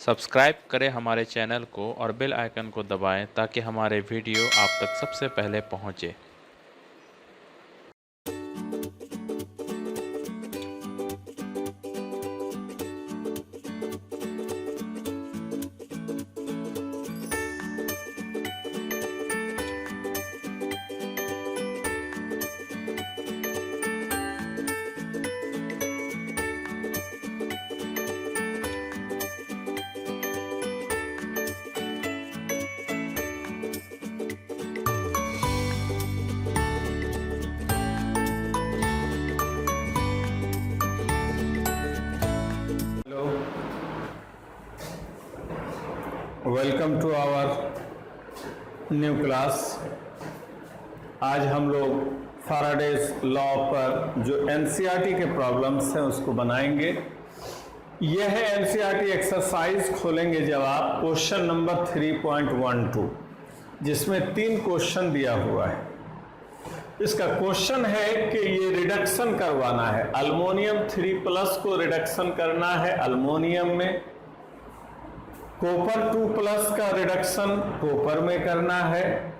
Subscribe करें हमारे channel को और बेल आइकन को दबाएं ताकि हमारे वीडियो आप तक सबसे पहले पहुंचे। Welcome to our new class. आज हम लोग फैराडेज लॉ पर जो एनसीईआरटी के प्रॉब्लम्स हैं उसको बनाएंगे। यह है एनसीईआरटी एक्सरसाइज। खोलेंगे जब आप क्वेश्चन नंबर 3.12 जिसमें 3 क्वेश्चन दिया हुआ है। इसका क्वेश्चन है कि ये रिडक्शन करवाना है, अल्मोनियम 3+ को रिडक्शन करना है अल्मोनियम में, कॉपर 2+ का रिडक्शन कॉपर में करना है,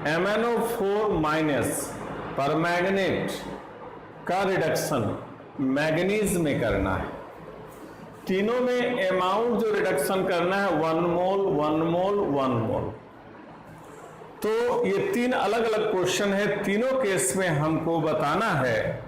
MnO4- परमैंगनेट का रिडक्शन मैंगनीज में करना है। तीनों में अमाउंट जो रिडक्शन करना है 1 मोल 1 मोल 1 मोल। तो ये 3 अलग अलग क्वेश्चन है। तीनों केस में हमको बताना है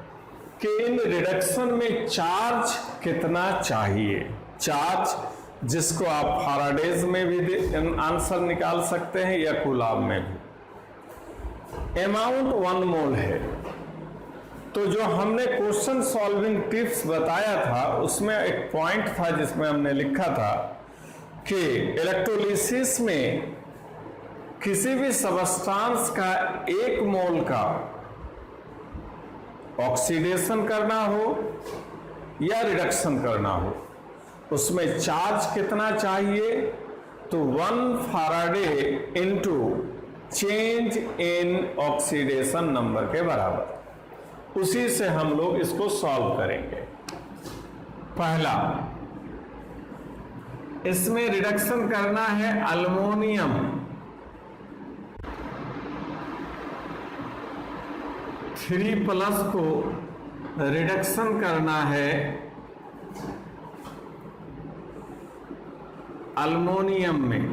कि इन रिडक्शन में चार्ज कितना चाहिए। चार्ज जिसको आप फैराडेज में भी आंसर निकाल सकते हैं या कूलाम में भी। अमाउंट 1 मोल है। तो जो हमने क्वेश्चन सॉल्विंग टिप्स बताया था उसमें एक पॉइंट था जिसमें हमने लिखा था कि इलेक्ट्रोलिसिस में किसी भी सबस्टांस का 1 मोल का ऑक्सीडेशन करना हो या रिडक्शन करना हो उसमें चार्ज कितना चाहिए, तो 1 Faraday into change in oxidation number के बराबर। उसी से हम लोग इसको सॉल्व करेंगे। पहला, इसमें रिडक्शन करना है अल्मोनियम 3+ को रिडक्शन करना है अल्मोनियम में।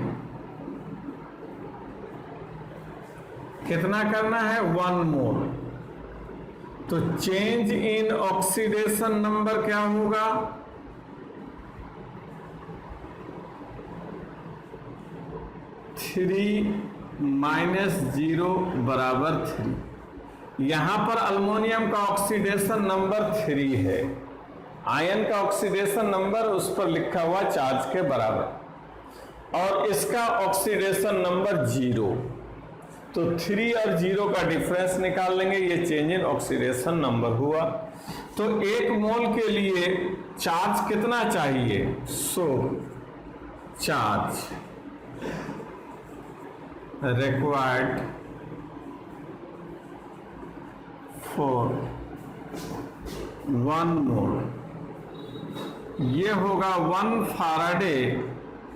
कितना करना है 1 मोल। तो चेंज इन ऑक्सीडेशन नंबर क्या होगा, -0 बराबर 3। यहां पर अल्मोनियम का ऑक्सीडेशन नंबर 3 है, आयन का ऑक्सीडेशन नंबर उस पर लिखा हुआ चार्ज के बराबर, और इसका ऑक्सीडेशन नंबर 0। तो 3 और 0 का डिफरेंस निकाल लेंगे, ये चेंज इन ऑक्सीडेशन नंबर हुआ। तो 1 मोल के लिए चार्ज कितना चाहिए, सो चार्ज रिक्वायर्ड फॉर 1 मोल, ये होगा 1 Faraday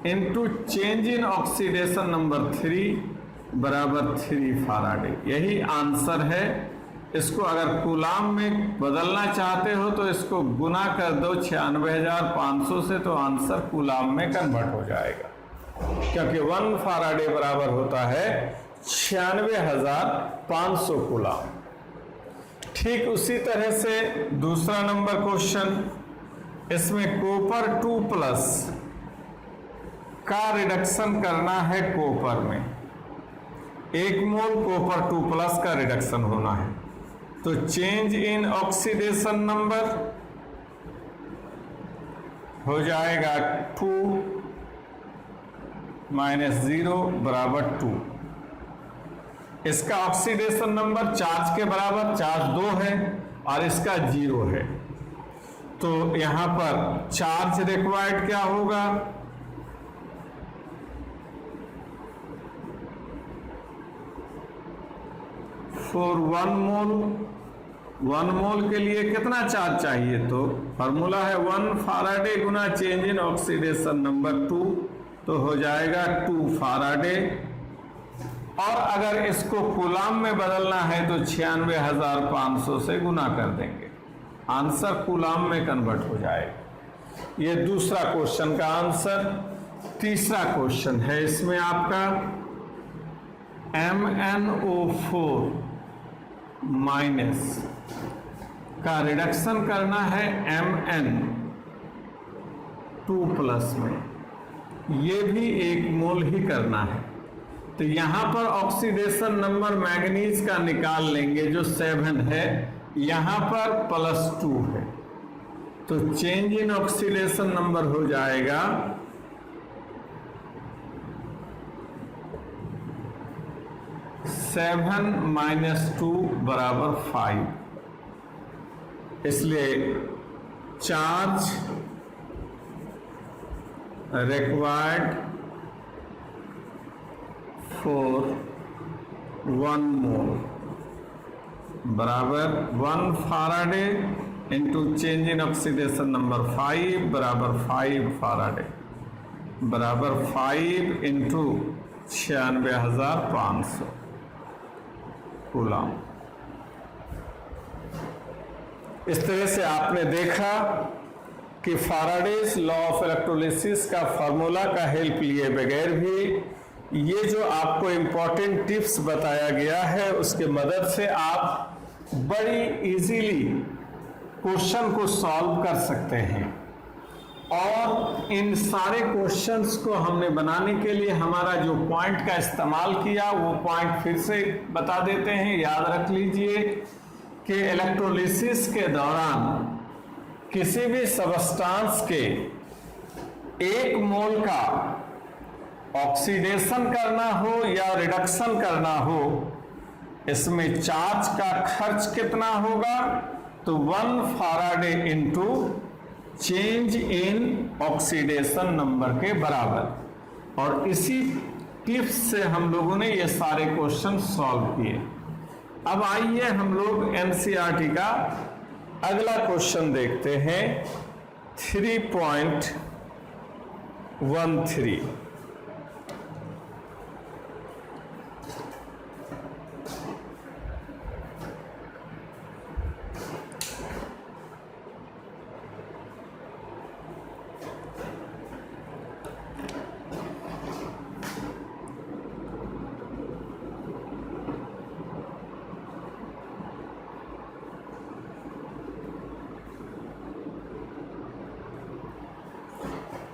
into change in oxidation number 3 बराबर 3 फैराडे। यही आंसर है। इसको अगर कूलाम में बदलना चाहते हो तो इसको गुना कर दो 96,500 से, तो आंसर कूलाम में कन्वर्ट हो जाएगा, क्योंकि 1 फैराडे बराबर होता है 96,500 कूलाम। ठीक उसी तरह से दूसरा नंबर क्वेश्चन, इसमें कॉपर 2+ का रिडक्शन करना है कॉपर में। 1 मोल कॉपर 2+ का रिडक्शन होना है। तो चेंज इन ऑक्सीडेशन नंबर हो जाएगा 2 - 0 बराबर 2। इसका ऑक्सीडेशन नंबर चार्ज के बराबर, चार्ज 2 है और इसका 0 है। तो यहां पर चार्ज रिक्वायर्ड क्या होगा, फॉर 1 मोल 1 मोल के लिए कितना चार्ज चाहिए, तो फॉर्मूला है 1 फाराडे गुना चेंज इन ऑक्सीडेशन नंबर 2, तो हो जाएगा 2 फाराडे। और अगर इसको कूलाम में बदलना है तो 96,500 से गुना कर देंगे, आंसर कूलाम में कन्वर्ट हो जाएगा। ये दूसरा क्वेश्चन का आंसर। तीसरा क्वेश्चन है इसमें आपका MnO4 माइनस का रिडक्शन करना है Mn2+ में, ये भी 1 मोल ही करना है। तो यहां पर ऑक्सीडेशन नंबर मैंगनीज का निकाल लेंगे जो 7 है, यहां पर +2 है, तो चेंज इन ऑक्सीडेशन नंबर हो जाएगा 7 - 2 = 5। इसलिए चार्ज रिक्वायर्ड फॉर 1 मोल बराबर 1 faraday into change in oxidation number 5 बराबर 5 फाराडे बराबर 5 इंटू 96,500 कूलाम। इस तरह से आपने देखा कि फाराडेज लॉ ऑफ इलेक्ट्रोलिसिस का फार्मूला का हेल्प लिए बगैर भी ये जो आपको इम्पोर्टेंट टिप्स बताया गया है उसके मदद से आप बड़ी इजीली क्वेश्चन को सॉल्व कर सकते हैं। और इन सारे क्वेश्चंस को हमने बनाने के लिए हमारा जो पॉइंट का इस्तेमाल किया वो पॉइंट फिर से बता देते हैं, याद रख लीजिए कि इलेक्ट्रोलिसिस के दौरान किसी भी सबस्टांस के 1 मोल का ऑक्सीडेशन करना हो या रिडक्शन करना हो, इसमें चार्ज का खर्च कितना होगा, तो 1 faraday into change in oxidation number के बराबर। और इसी टिप्स से हम लोगों ने ये सारे क्वेश्चन सॉल्व किए। अब आइए हम लोग एनसीईआरटी का अगला क्वेश्चन देखते हैं 3.13।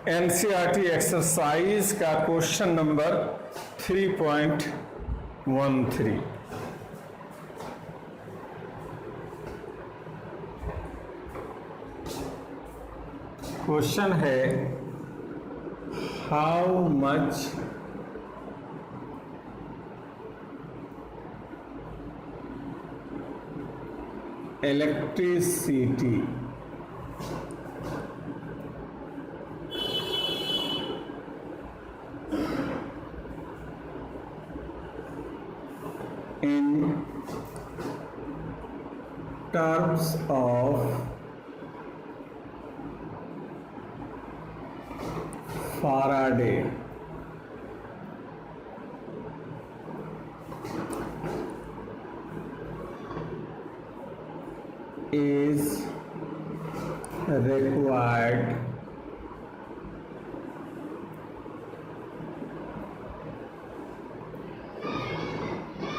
एनसीईआरटी एक्सरसाइज का क्वेश्चन नंबर 3.13। क्वेश्चन है how much electricity in terms of Faraday is required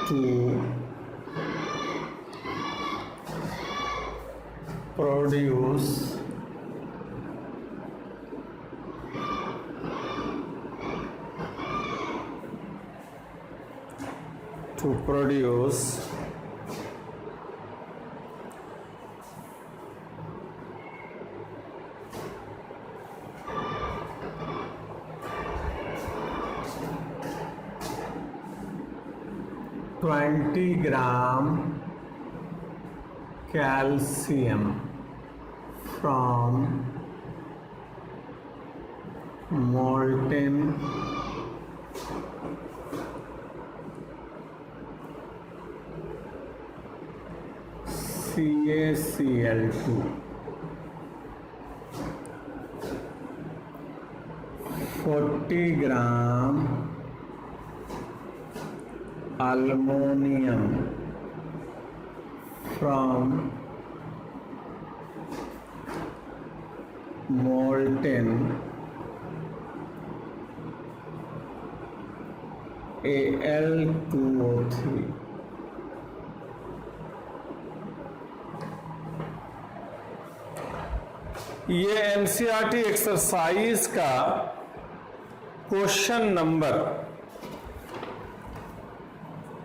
to produce to produce 20 gram calcium from molten CaCl2 40 gram aluminium from molten Al2O3। ये एनसीईआरटी एक्सरसाइज का question number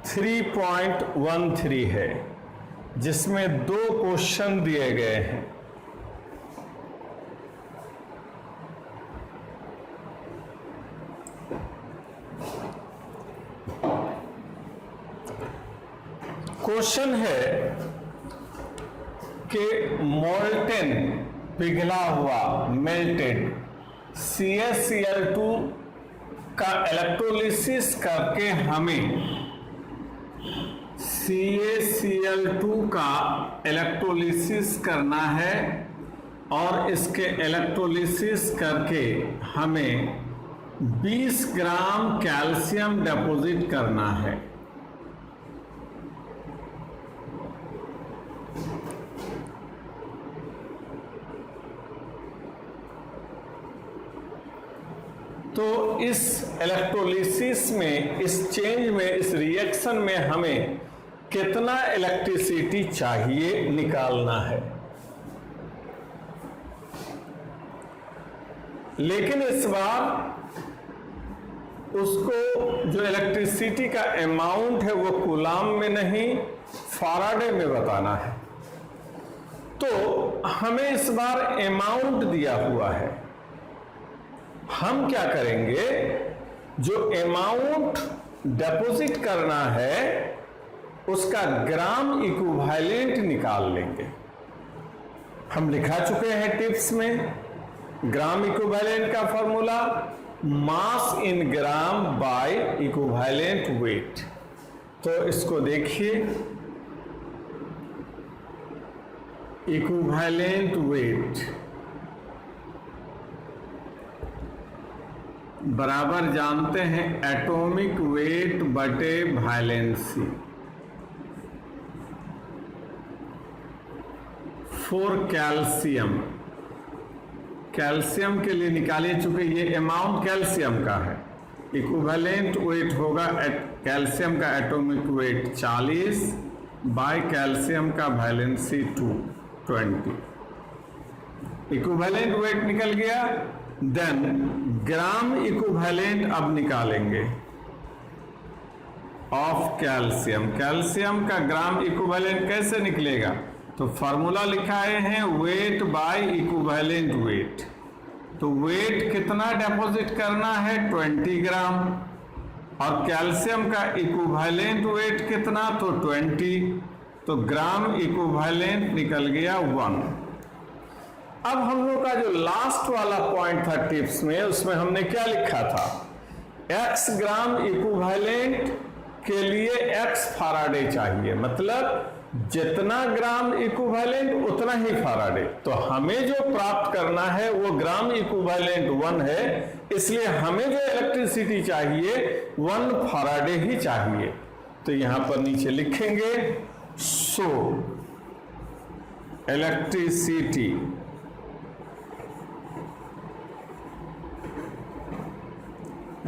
3.13 है, जिसमें 2 question दिए गए हैं। Question है कि मोल्टेन पिघला हुआ मेल्टेड CaCl2 का इलेक्ट्रोलिसिस करके हमें CaCl2 का इलेक्ट्रोलिसिस करना है और इसके इलेक्ट्रोलिसिस करके हमें 20 ग्राम कैल्शियम डिपॉजिट करना है। तो इस इलेक्ट्रोलिसिस में, इस चेंज में, इस रिएक्शन में हमें कितना इलेक्ट्रिसिटी चाहिए निकालना है। लेकिन इस बार उसको जो इलेक्ट्रिसिटी का अमाउंट है वो कूलाम में नहीं, फैराडे में बताना है। तो हमें इस बार अमाउंट दिया हुआ है। हम क्या करेंगे, जो अमाउंट डिपॉजिट करना है उसका ग्राम इक्विवेलेंट निकाल लेंगे। हम लिखा चुके हैं टिप्स में। ग्राम इक्विवेलेंट का फॉर्मूला मास इन ग्राम बाय इक्विवेलेंट वेट। तो इसको देखिए, इक्विवेलेंट वेट बराबर जानते हैं एटॉमिक वेट बटे वैलेंसी। फॉर कैल्शियम, कैल्शियम के लिए निकालिए, चूंकि ये अमाउंट कैल्शियम का है। इक्विवेलेंट वेट होगा कैल्शियम का एटॉमिक वेट 40 बाय कैल्शियम का वैलेंसी 20। इक्विवेलेंट वेट निकल गया। देन ग्राम इक्विवेलेंट अब निकालेंगे ऑफ कैल्शियम। कैल्शियम का ग्राम इक्विवेलेंट कैसे निकलेगा, तो फॉर्मूला लिखाए हैं वेट बाय इक्विवेलेंट वेट। तो वेट कितना डिपॉजिट करना है, 20 ग्राम, और कैल्शियम का इक्विवेलेंट वेट कितना, तो 20। तो ग्राम इक्विवेलेंट निकल गया 1। अब हम लोग का जो लास्ट वाला पॉइंट था टिप्स में, उसमें हमने क्या लिखा था, x ग्राम इक्विवेलेंट के लिए x फैराडे चाहिए, मतलब जितना ग्राम इक्विवेलेंट उतना ही फैराडे। तो हमें जो प्राप्त करना है वो ग्राम इक्विवेलेंट 1 है, इसलिए हमें जो इलेक्ट्रिसिटी चाहिए 1 फैराडे ही चाहिए। तो यहां पर नीचे लिखेंगे सो इलेक्ट्रिसिटी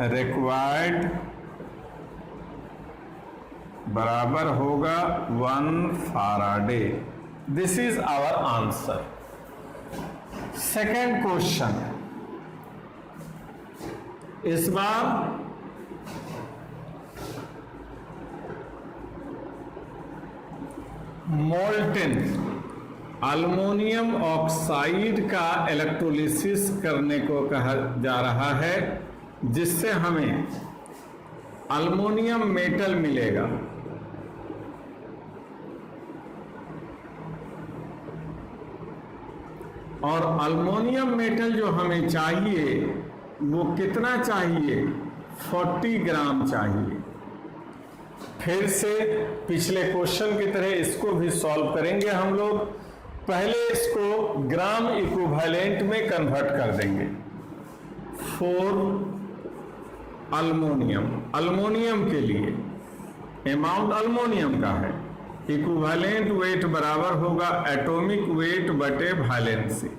रिक्वायर्ड बराबर होगा 1 faraday. This is our answer. Second question, इस बार मोल्टेन अल्मोनियम ऑक्साइड का इलेक्ट्रोलिसिस करने को कहा जा रहा है, जिससे हमें अल्मोनियम मेटल मिलेगा। और अल्मोनियम मेटल जो हमें चाहिए वो कितना चाहिए, 40 ग्राम चाहिए। फिर से पिछले क्वेश्चन की तरह इसको भी सॉल्व करेंगे हम लोग। पहले इसको ग्राम इक्विवेलेंट में कन्वर्ट कर देंगे। फॉर अल्मोनियम के लिए अमाउंट अल्मोनियम का है, इक्विवेलेंट वेट बराबर होगा एटॉमिक वेट बटे वैलेंसी।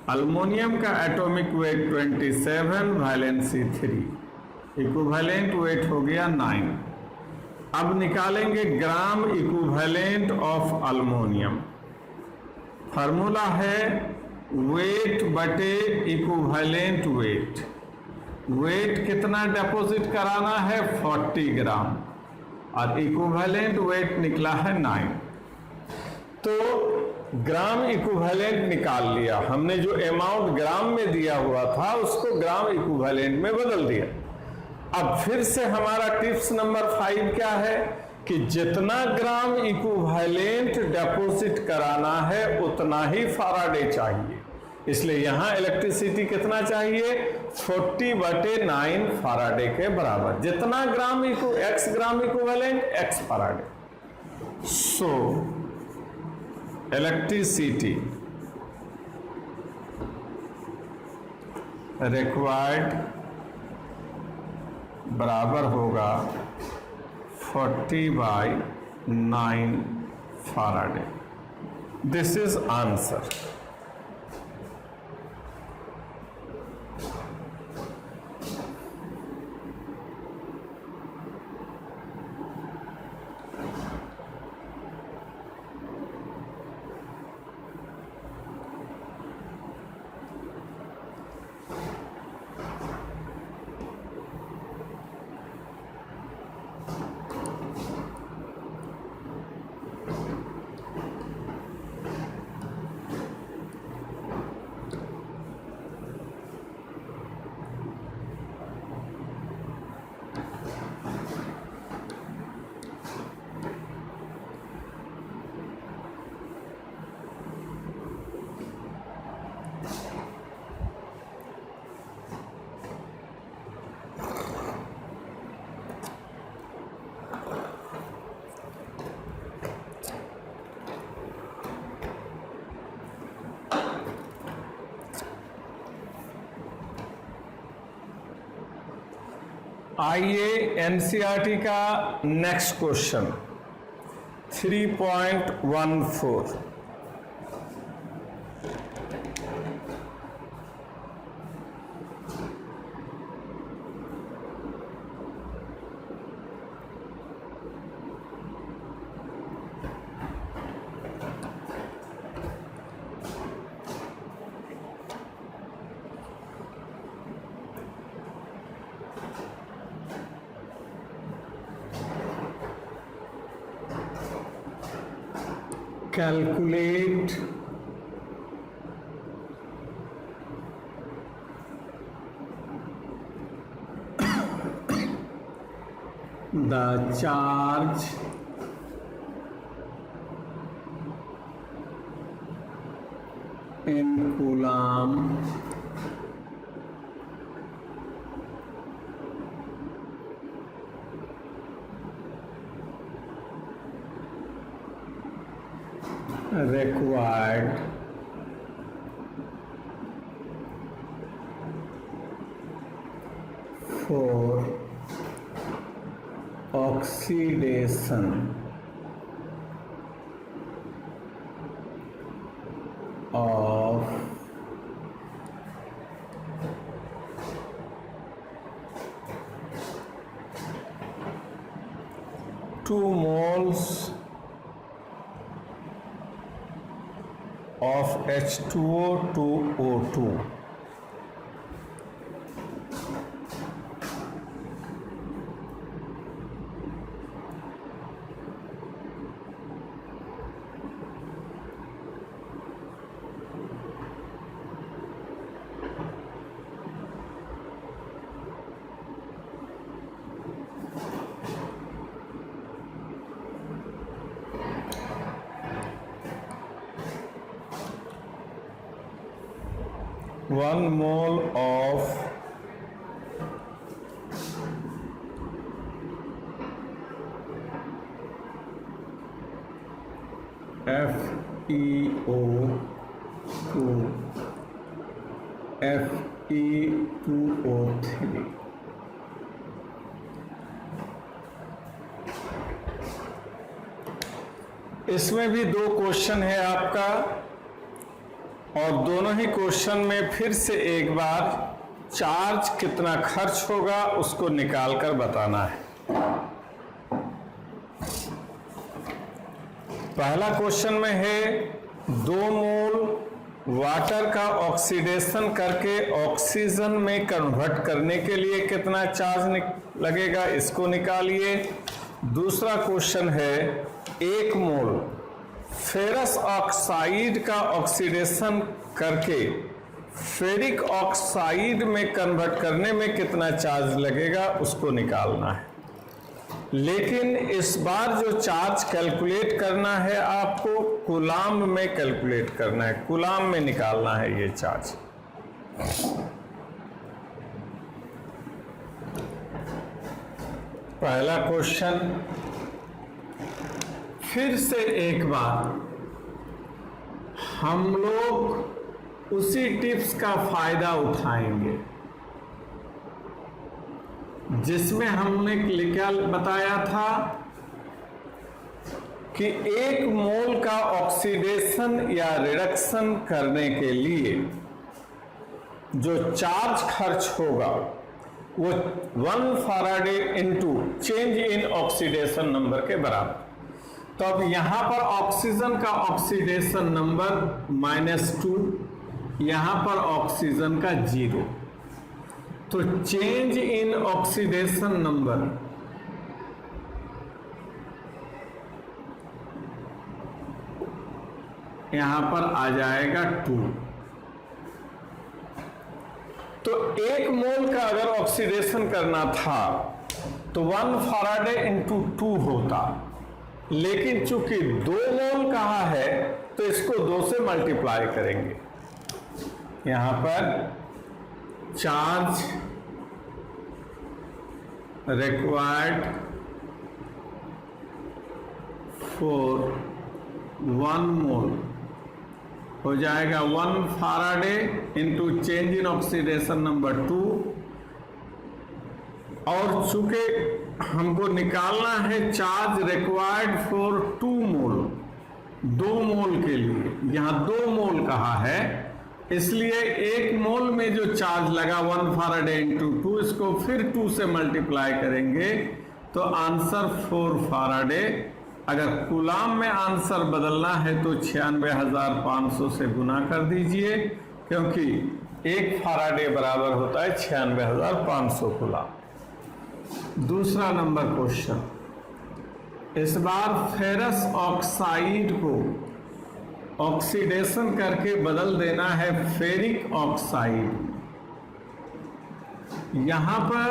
अल्मोनियम का atomic wait 27, valency 3, equivalent weight हो गया 9। अब निकालेंगे gram equivalent of aluminium. Formula है वेट बटे इक्विवेलेंट वेट। वेट कितना डिपॉजिट कराना है? 40 ग्राम, और इक्विवेलेंट वेट निकला है 9। तो ग्राम इक्विवेलेंट निकाल लिया हमने। जो अमाउंट ग्राम में दिया हुआ था उसको ग्राम इक्विवेलेंट में बदल दिया। अब फिर से हमारा टिप्स नंबर 5 क्या है कि जितना ग्राम इक्विवेलेंट डिपॉजिट कराना है उतना ही फैराडे चाहिए। इसलिए यहां इलेक्ट्रिसिटी कितना चाहिए? 40/9 फैराडे के बराबर। जितना gram x gram equivalent x faraday. So electricity required बराबर होगा 40/9 फैराडे। This is answer. आइए एनसीईआरटी का next question 3.14। Calculate the charge in Coulomb required for oxidation of 2 moles of H2O to O2. One mole of FeO2 Fe2O3। इसमें भी दो question है आपका, और दोनों ही क्वेश्चन में फिर से एक बार चार्ज कितना खर्च होगा उसको निकाल कर बताना है। पहला क्वेश्चन में है 2 मोल वाटर का ऑक्सीडेशन करके ऑक्सीजन में कन्वर्ट करने के लिए कितना चार्ज लगेगा, इसको निकालिए। दूसरा क्वेश्चन है 1 मोल फेरस ऑक्साइड का ऑक्सीडेशन करके फेरिक ऑक्साइड में कन्वर्ट करने में कितना चार्ज लगेगा उसको निकालना है। लेकिन इस बार जो चार्ज कैलकुलेट करना है आपको कूलाम में कैलकुलेट करना है, कूलाम में निकालना है ये चार्ज। पहला क्वेश्चन फिर से एक बार हम लोग उसी टिप्स का फायदा उठाएंगे जिसमें हमने लिखा बताया था कि 1 मोल का ऑक्सीडेशन या रिडक्शन करने के लिए जो चार्ज खर्च होगा वो 1 Faraday into change in oxidation number के बराबर। तो अब यहां पर ऑक्सीजन का ऑक्सीडेशन नंबर -2, यहां पर ऑक्सीजन का 0, तो चेंज इन ऑक्सीडेशन नंबर यहां पर आ जाएगा 2। तो 1 मोल का अगर ऑक्सीडेशन करना था तो 1 फैराडे इनटू 2 होता, लेकिन चूंकि 2 मोल कहा है तो इसको 2 से मल्टीप्लाई करेंगे। यहां पर चार्ज रिक्वायर्ड फॉर 1 मोल हो जाएगा 1 Faraday into change in oxidation number 2, और चूंकि हमको निकालना है चार्ज रिक्वायर्ड फॉर 2 मोल, 2 मोल के लिए यहां 2 मोल कहा है, इसलिए 1 मोल में जो चार्ज लगा 1 फैराडे इनटू 2, इसको फिर 2 से मल्टीप्लाई करेंगे तो आंसर 4 फैराडे। अगर कूलाम में आंसर बदलना है तो 96,500 से गुना कर दीजिए, क्योंकि 1 फैराडे बराबर होता है 96,500 कूलाम। दूसरा नंबर क्वेश्चन, इस बार फेरस ऑक्साइड को ऑक्सीडेशन करके बदल देना है फेरिक ऑक्साइड। यहां पर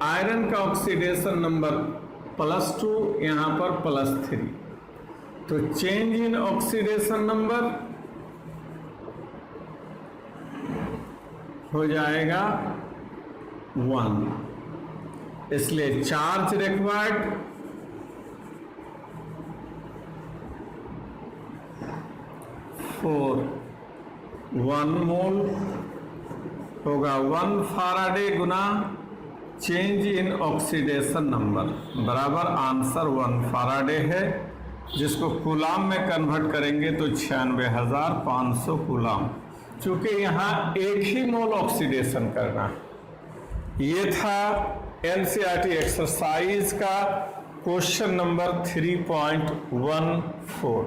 आयरन का ऑक्सीडेशन नंबर +2, यहां पर +3, तो चेंज इन ऑक्सीडेशन नंबर हो जाएगा 1, इसलिए चार्ज रिक्वायर्ड फॉर 1 मोल होगा 1 Faraday Guna change in oxidation number बराबर आंसर 1 फैराडे है, जिसको कूलाम में कन्वर्ट करेंगे तो 96,500 कूलाम। चूंकि यहाँ 1 ही मोल ऑक्सीडेशन करना है। ये था एनसीईआरटी एक्सरसाइज का क्वेश्चन नंबर 3.14।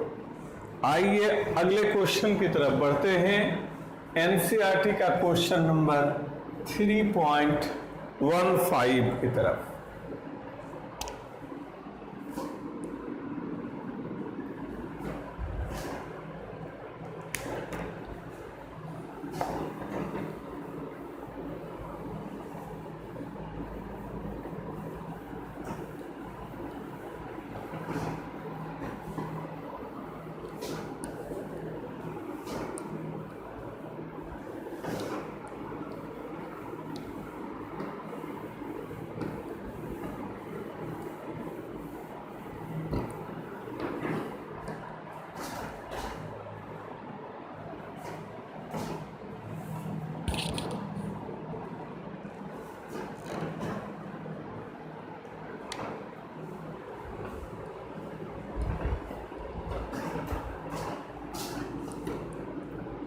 आइए अगले क्वेश्चन की तरफ बढ़ते हैं। एनसीईआरटी का क्वेश्चन नंबर 3.15 की तरफ।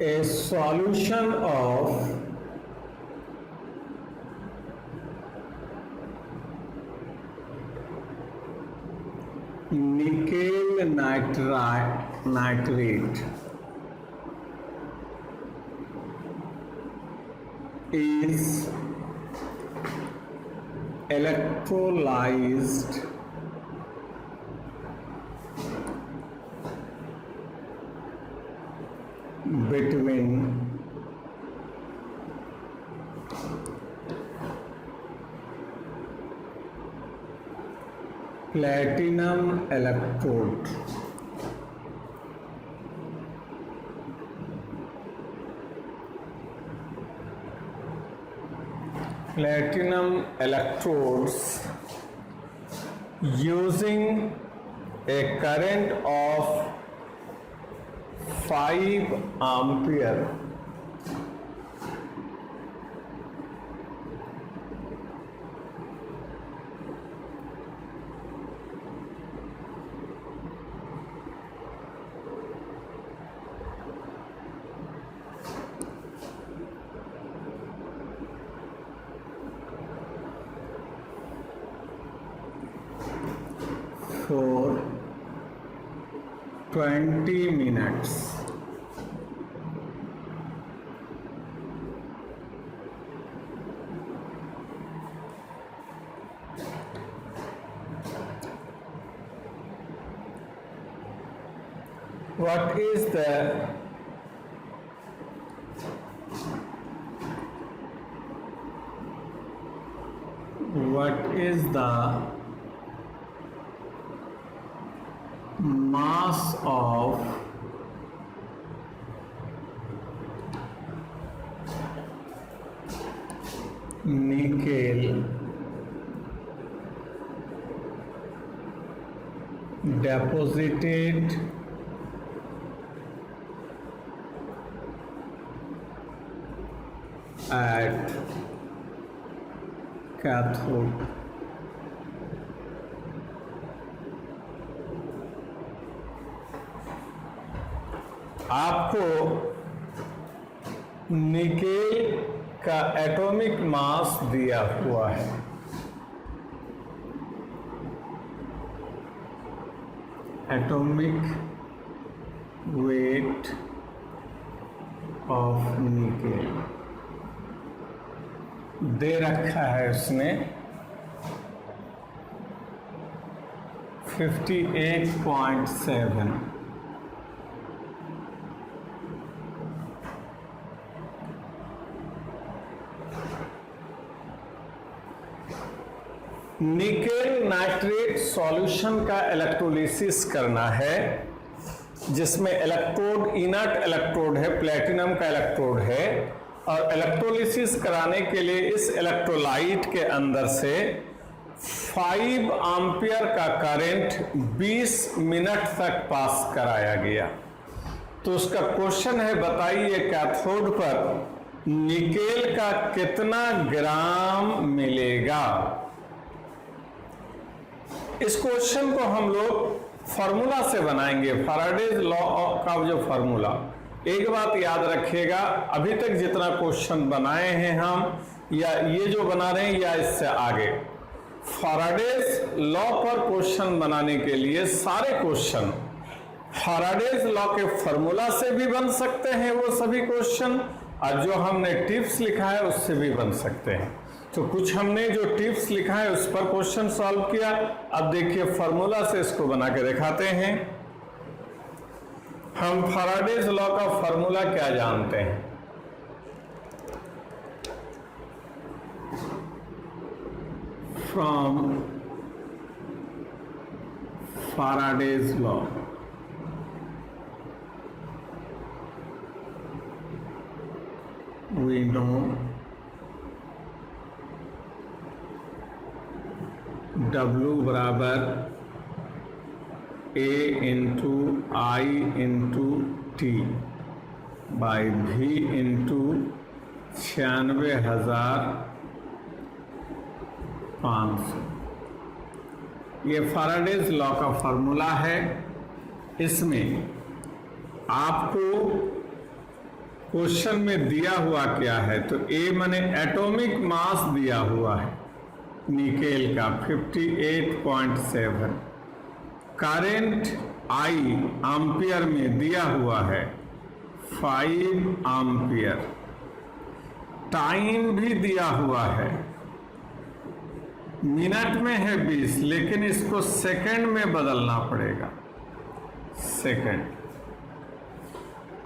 a solution of nickel nitrate is electrolyzed between platinum electrode electrodes using a current of 5 ampere for 20 minutes. What is the mass of nickel deposited at cathode? आपको nickel का atomic mass दिया हुआ है, atomic weight of nickel दे रखा है उसने 58.7। Nickel nitrate solution का electrolysis करना है, जिसमें इलेक्ट्रोड इनर्ट इलेक्ट्रोड है, प्लेटिनम का इलेक्ट्रोड है, और इलेक्ट्रोलिसिस कराने के लिए इस इलेक्ट्रोलाइट के अंदर से 5 एम्पियर का करंट 20 मिनट तक पास कराया गया। तो उसका क्वेश्चन है, बताइए कैथोड पर निकेल का कितना ग्राम मिलेगा। इस क्वेश्चन को हम लोग फॉर्मूला से बनाएंगे, फैराडेज लॉ का जो फॉर्मूला। एक बात याद रखिएगा, अभी तक जितना क्वेश्चन बनाए हैं हम, या ये जो बना रहे हैं या इससे आगे, फैराडेज लॉ पर क्वेश्चन बनाने के लिए सारे क्वेश्चन फैराडेज लॉ के फॉर्मूला से भी बन सकते हैं वो सभी क्वेश्चन, और जो हमने टिप्स लिखा है उससे भी बन सकते हैं। तो कुछ हमने जो टिप्स लिखा है उस पर क्वेश्चन सॉल्व किया। अब देखिए फॉर्मूला से इसको बना के दिखाते हैं। हम फैराडेज लॉ का फॉर्मूला क्या जानते हैं? From Faraday's law we know W बराबर A into I into T by V into 96,500। ये फैराडेज लॉ का फॉर्मूला है। इसमें आपको क्वेश्चन में दिया हुआ क्या है, तो ए माने एटॉमिक मास दिया हुआ है निकेल का 58.7, करेंट आई एम्पियर में दिया हुआ है 5 एम्पियर, टाइम भी दिया हुआ है, मिनट में है 20, लेकिन इसको सेकंड में बदलना पड़ेगा, सेकंड,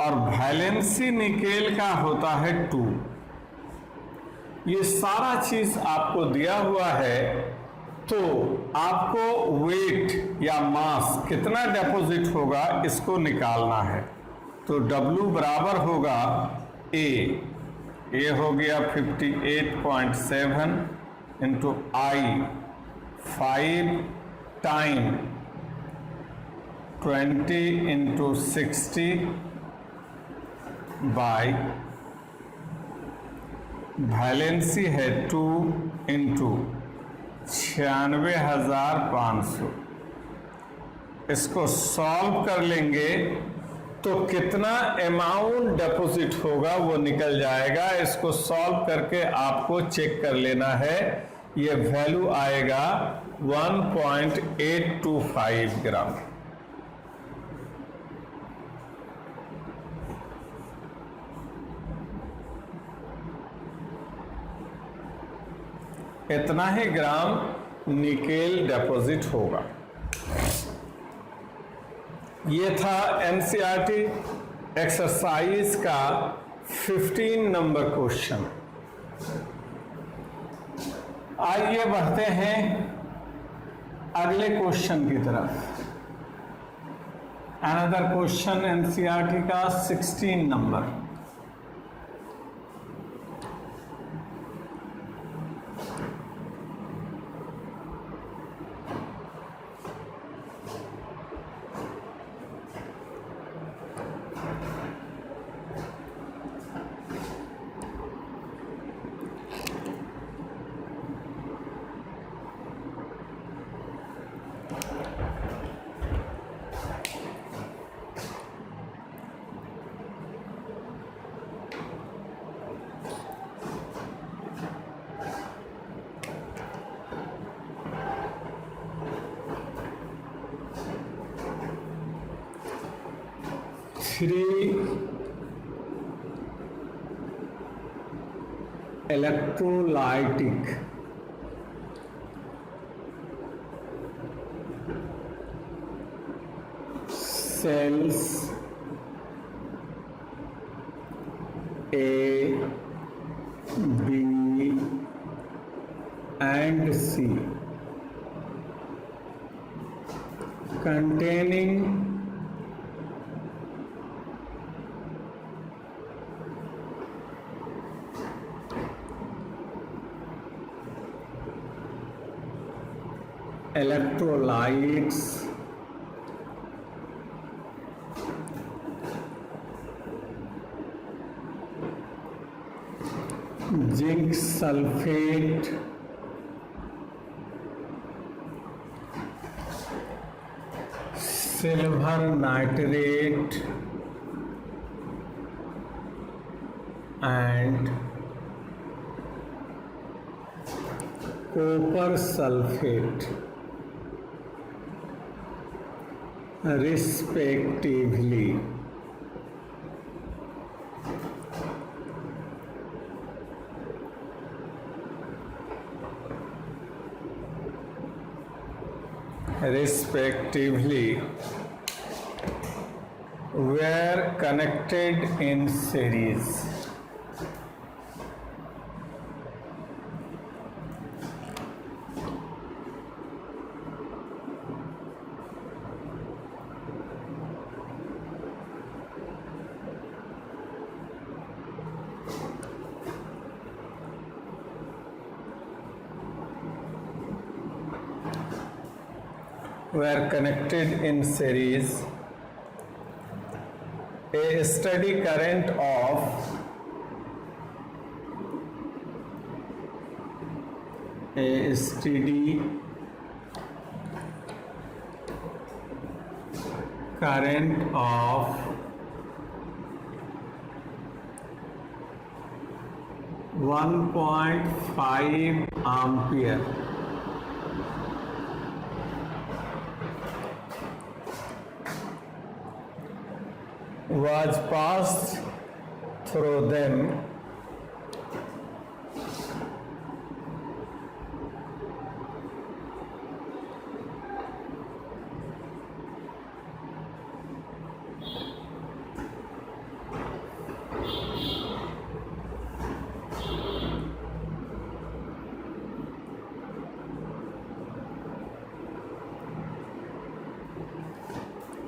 और वैलेंसी निकेल का होता है 2। ये सारा चीज आपको दिया हुआ है, तो आपको वेट या मास कितना डिपॉजिट होगा इसको निकालना है। तो W बराबर होगा ए हो गया 58.7 into I 5 time 20 into 60 by valency है 2 इंटू 96,500। इसको सॉल्व कर लेंगे तो कितना अमाउंट डिपॉजिट होगा वो निकल जाएगा। इसको सॉल्व करके आपको चेक कर लेना है, ये वैल्यू आएगा 1.825 ग्राम। इतना ही ग्राम निकेल डिपॉजिट होगा। ये था एनसीईआरटी एक्सरसाइज का 15 नंबर क्वेश्चन। आइए बढ़ते हैं अगले क्वेश्चन की तरफ। अनदर क्वेश्चन एनसीईआरटी का 16 number. Three electrolytic cells A, B and C containing electrolytes zinc sulfate, silver nitrate and copper sulfate respectively. Were connected in series. Were connected in series. A steady current of 1.5 ampere was passed through them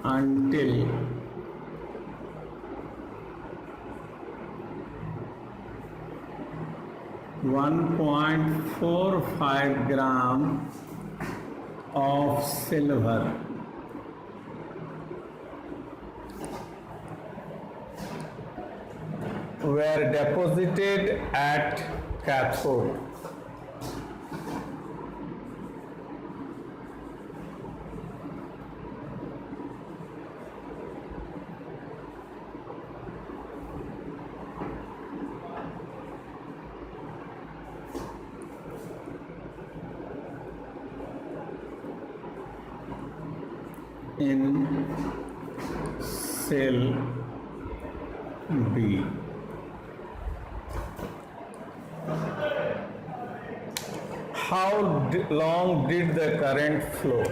until (1.45 gram of silver were deposited at cathode. In cell B. How long did the current flow?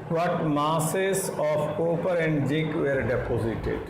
What masses of copper and zinc were deposited?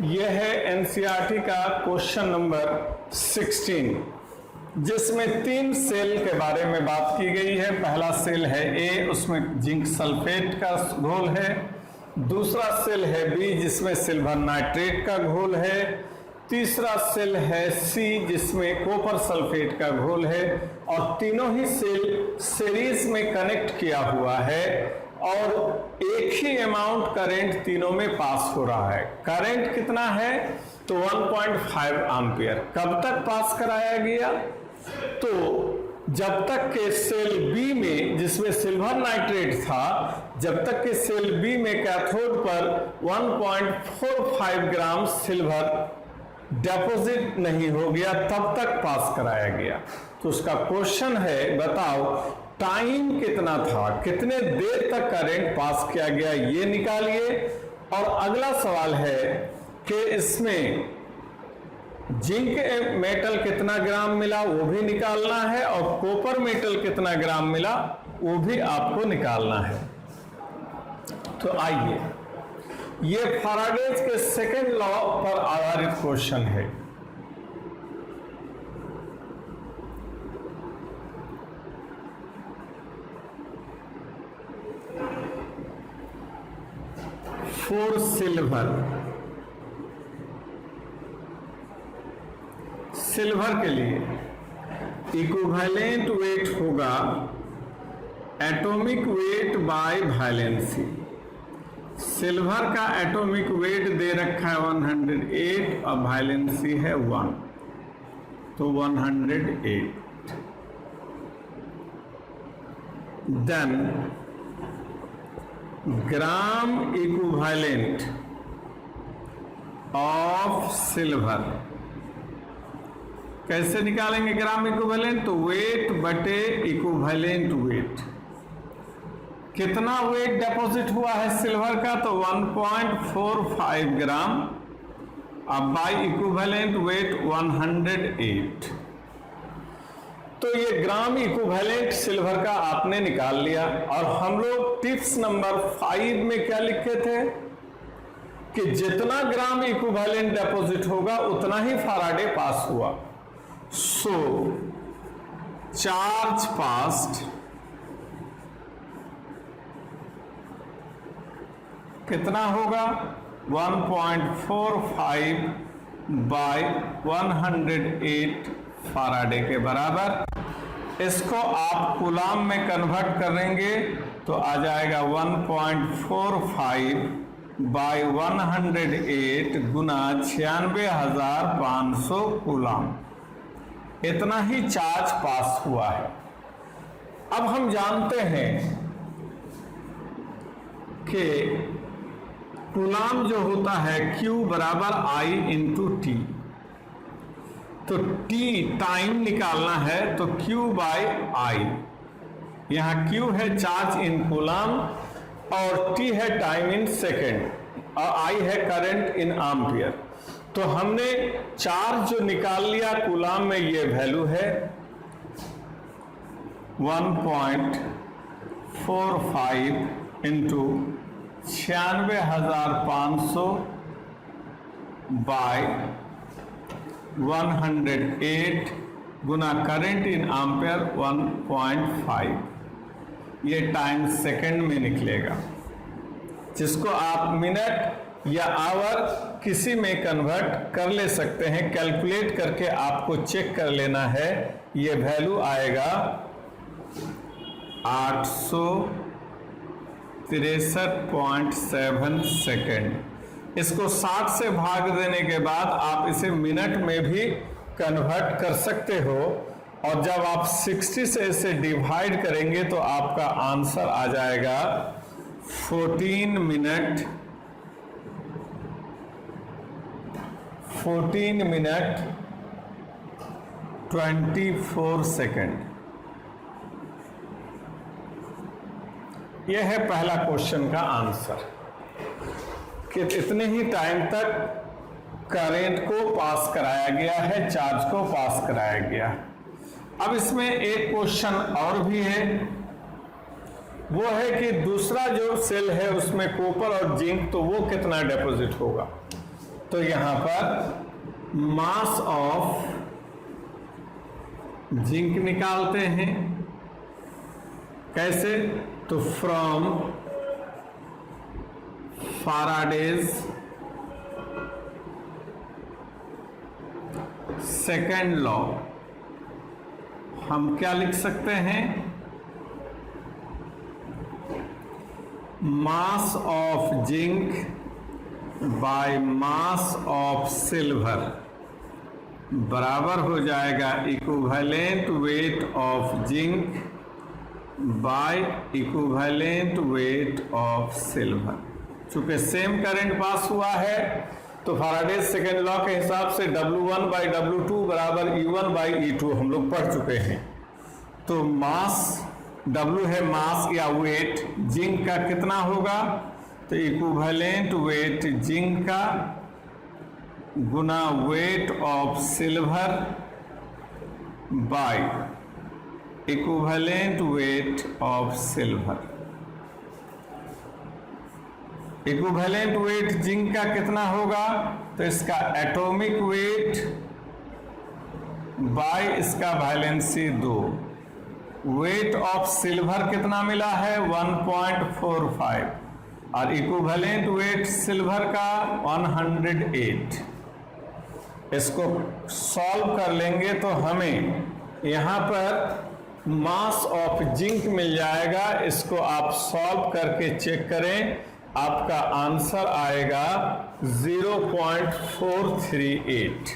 यह है NCERT का question number 16, जिसमें 3 cell के बारे में बात की गई है। पहला सेल है ए, उसमें जिंक सल्फेट का घोल है। दूसरा सेल है बी, जिसमें सिल्वर नाइट्रेट का घोल है। तीसरा सेल है सी, जिसमें कॉपर सल्फेट का घोल है। और तीनों ही सेल सीरीज में कनेक्ट किया हुआ है और एक ही अमाउंट करंट तीनों में पास हो रहा है। करंट कितना है? तो 1.5 एम्पियर। कब तक पास कराया गया? तो जब तक के सेल बी में, जिसमें सिल्वर नाइट्रेट था, जब तक के सेल बी में कैथोड पर 1.45 ग्राम सिल्वर डिपॉजिट नहीं हो गया, तब तक पास कराया गया। तो उसका क्वेश्चन है, बताओ टाइम कितना था, कितने देर तक करंट पास किया गया, ये निकालिए। और अगला सवाल है कि इसमें जिंक मेटल कितना ग्राम मिला, वो भी निकालना है। और कॉपर मेटल कितना ग्राम मिला, वो भी आपको निकालना है। तो आइए, ये फैराडेज के सेकेंड लॉ पर आधारित क्वेश्चन है। फॉर सिल्वर के लिए इक्विवेलेंट वेट होगा atomic weight by valency. Silver का एटॉमिक वेट दे रखा है 108 और वैलेंसी है 1। तो 108। Then gram equivalent of silver, कैसे निकालेंगे ग्राम इक्विवेलेंट? तो वेट बटे इक्विवेलेंट वेट। कितना वेट डिपॉजिट हुआ है सिल्वर का? तो 1.45 ग्राम। अब बाई इक्विवेलेंट वेट 108। तो ये ग्राम इक्विवेलेंट सिल्वर का आपने निकाल लिया। और हम लोग टिप्स नंबर 5 में क्या लिखे थे कि जितना ग्राम इक्विवेलेंट डिपॉजिट होगा उतना ही फैराडे पास हुआ। सो चार्ज पास्ड कितना होगा? 1.45 बाय 108 फैराडे के बराबर। इसको आप कूलाम में कन्वर्ट करेंगे तो आ जाएगा 1.45 बाय 108 गुना 96,500 कूलाम। इतना ही चार्ज पास हुआ है। अब हम जानते हैं कि कूलाम जो होता है Q बराबर I इंटू टी। तो T टाइम निकालना है तो Q बाय I। यहाँ Q है चार्ज इन कूलाम और T है टाइम इन सेकेंड और I है करंट इन एम्पियर। तो हमने चार्ज जो निकाल लिया कूलाम में, ये वैल्यू है 1.45 इंटू 96,500 बाय 108 गुना करंट इन एम्पियर 1.5। ये टाइम सेकंड में निकलेगा, जिसको आप मिनट या आवर किसी में कन्वर्ट कर ले सकते हैं। कैलकुलेट करके आपको चेक कर लेना है। ये वैल्यू आएगा 863.7 सेकेंड। इसको 60 से भाग देने के बाद आप इसे मिनट में भी कन्वर्ट कर सकते हो। और जब आप 60 से इसे डिवाइड करेंगे तो आपका आंसर आ जाएगा 14 मिनट 24 सेकेंड। यह है पहला क्वेश्चन का आंसर कि इतने ही टाइम तक करंट को पास कराया गया है, चार्ज को पास कराया गया। अब इसमें एक क्वेश्चन और भी है, वो है कि दूसरा जो सेल है उसमें कॉपर और जिंक, तो वो कितना डिपॉजिट होगा। तो यहां पर मास ऑफ जिंक निकालते हैं। कैसे? तो फ्रॉम फैराडेज सेकेंड लॉ हम क्या लिख सकते हैं? Mass of zinc by mass of silver बराबर हो जाएगा equivalent weight of zinc bye equivalent weight of silver. चूंकि सेम करंट पास हुआ है तो फैराडे सेकेंड लॉ के हिसाब से W1 बाई W2 बराबर E1 बाई E2 हम लोग पढ़ चुके हैं। तो मास W है मास या वेट जिंक का कितना होगा? तो इक्विवेलेंट वेट जिंक का गुना weight of silver by equivalent weight of silver. Equivalent weight zinc का कितना होगा? तो इसका एटॉमिक वेट बाय इसका वैलेंसी 2। वेट ऑफ सिल्वर कितना मिला है? 1.45 और इक्विवेलेंट वेट सिल्वर का 108। इसको सॉल्व कर लेंगे तो हमें यहाँ पर मास ऑफ जिंक मिल जाएगा। इसको आप सॉल्व करके चेक करें, आपका आंसर आएगा 0.438।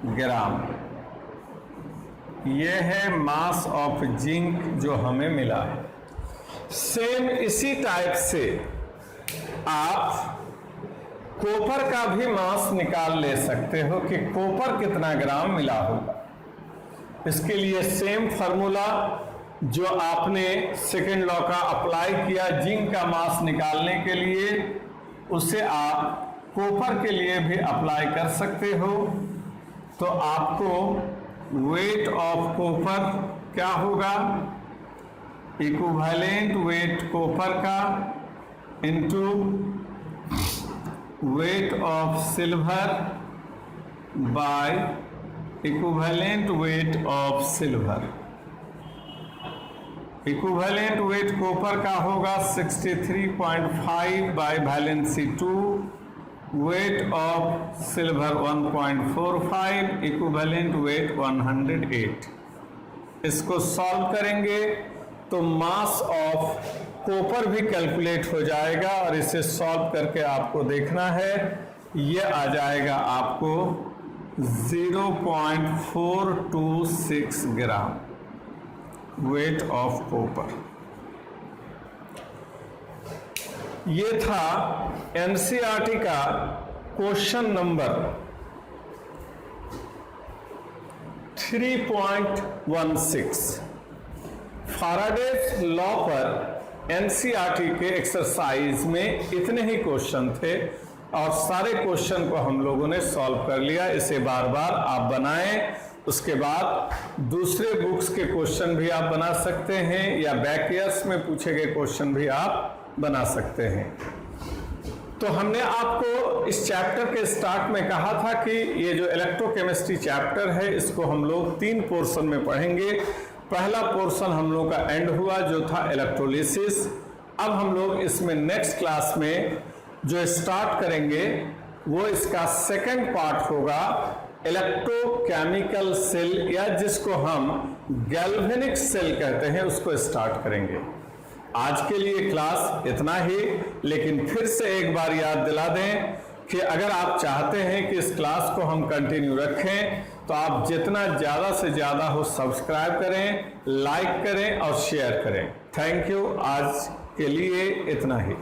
ग्राम। ये है मास ऑफ जिंक जो हमें मिला है। सेम इसी टाइप से आप कॉपर का भी मास निकाल ले सकते हो कि कॉपर कितना ग्राम मिला होगा। इसके लिए सेम फार्मूला जो आपने सेकेंड लॉ का अप्लाई किया जिंक का मास निकालने के लिए, उसे आप कॉपर के लिए भी अप्लाई कर सकते हो। तो आपको वेट ऑफ कॉपर क्या होगा, इक्विवेलेंट वेट कॉपर का into wait of silver by equivalent weight of silver. Equivalent wait copper का होगा 63.5 bye valency 2, weight of silver 1.45, equivalent weight 108। इसको सॉल्व करेंगे तो मास ऑफ कॉपर भी कैलकुलेट हो जाएगा और इसे सॉल्व करके आपको देखना है, ये आ जाएगा आपको 0.426 ग्राम वेट ऑफ कॉपर। ये था एनसीईआरटी का क्वेश्चन नंबर 3.16। फैराडेज लॉ पर एनसीईआरटी के एक्सरसाइज में इतने ही क्वेश्चन थे और सारे क्वेश्चन को हम लोगों ने सॉल्व कर लिया। इसे बार बार आप बनाएं, उसके बाद दूसरे बुक्स के क्वेश्चन भी आप बना सकते हैं या बैक ईयर्स में पूछे गए क्वेश्चन भी आप बना सकते हैं। तो हमने आपको इस चैप्टर के स्टार्ट में कहा था कि ये जो इलेक्ट्रोकेमिस्ट्री चैप्टर है इसको हम लोग 3 पोर्शन में पढ़ेंगे। पहला पोर्शन हम लोग का एंड हुआ जो था इलेक्ट्रोलिसिस। अब हम लोग इसमें नेक्स्ट क्लास में जो स्टार्ट करेंगे वो इसका सेकंड पार्ट होगा, इलेक्ट्रोकेमिकल सेल या जिसको हम गैल्वेनिक सेल कहते हैं, उसको स्टार्ट करेंगे। आज के लिए क्लास इतना ही, लेकिन फिर से एक बार याद दिला दें कि अगर आप चाहते हैं कि इस क्लास को हम कंटिन्यू रखें तो आप जितना ज़्यादा से ज़्यादा हो सब्सक्राइब करें, लाइक करें और शेयर करें। Thank you. आज के लिए इतना ही।